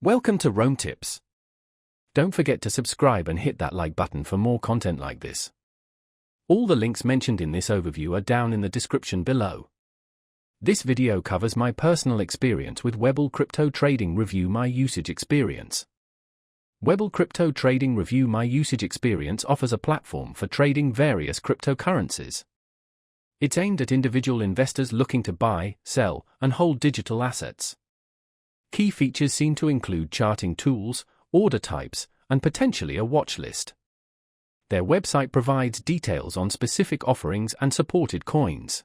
Welcome to Rome Tips. Don't forget to subscribe and hit that like button for more content like this. All the links mentioned in this overview are down in the description below. This video covers my personal experience with Webull Crypto Trading Review My Usage Experience. Webull Crypto Trading Review My Usage Experience offers a platform for trading various cryptocurrencies. It's aimed at individual investors looking to buy, sell, and hold digital assets. Key features seem to include charting tools, order types, and potentially a watch list. Their website provides details on specific offerings and supported coins.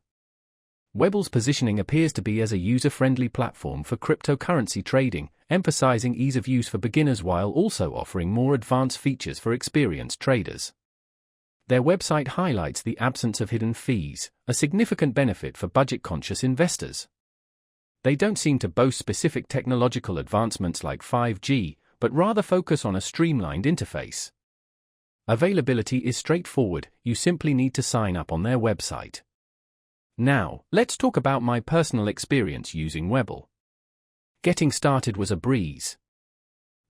Webull's positioning appears to be as a user-friendly platform for cryptocurrency trading, emphasizing ease of use for beginners while also offering more advanced features for experienced traders. Their website highlights the absence of hidden fees, a significant benefit for budget-conscious investors. They don't seem to boast specific technological advancements like 5G, but rather focus on a streamlined interface. Availability is straightforward, you simply need to sign up on their website. Now, let's talk about my personal experience using Webull. Getting started was a breeze.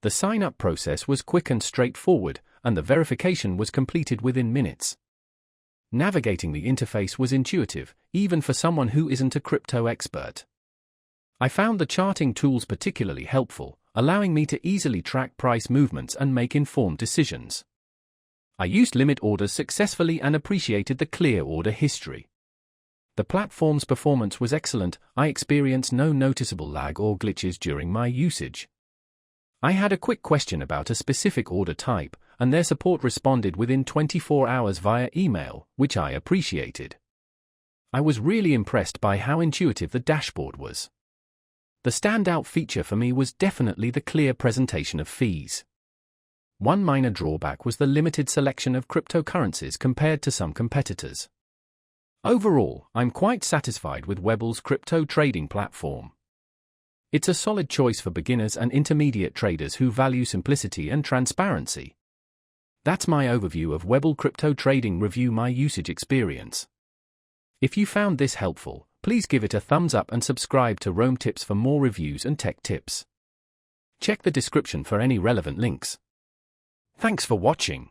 The sign-up process was quick and straightforward, and the verification was completed within minutes. Navigating the interface was intuitive, even for someone who isn't a crypto expert. I found the charting tools particularly helpful, allowing me to easily track price movements and make informed decisions. I used limit orders successfully and appreciated the clear order history. The platform's performance was excellent. I experienced no noticeable lag or glitches during my usage. I had a quick question about a specific order type, and their support responded within 24 hours via email, which I appreciated. I was really impressed by how intuitive the dashboard was. The standout feature for me was definitely the clear presentation of fees. One minor drawback was the limited selection of cryptocurrencies compared to some competitors. Overall, I'm quite satisfied with Webull's crypto trading platform. It's a solid choice for beginners and intermediate traders who value simplicity and transparency. That's my overview of Webull Crypto Trading Review My Usage Experience. If you found this helpful, please give it a thumbs up and subscribe to Rome Tips for more reviews and tech tips. Check the description for any relevant links. Thanks for watching.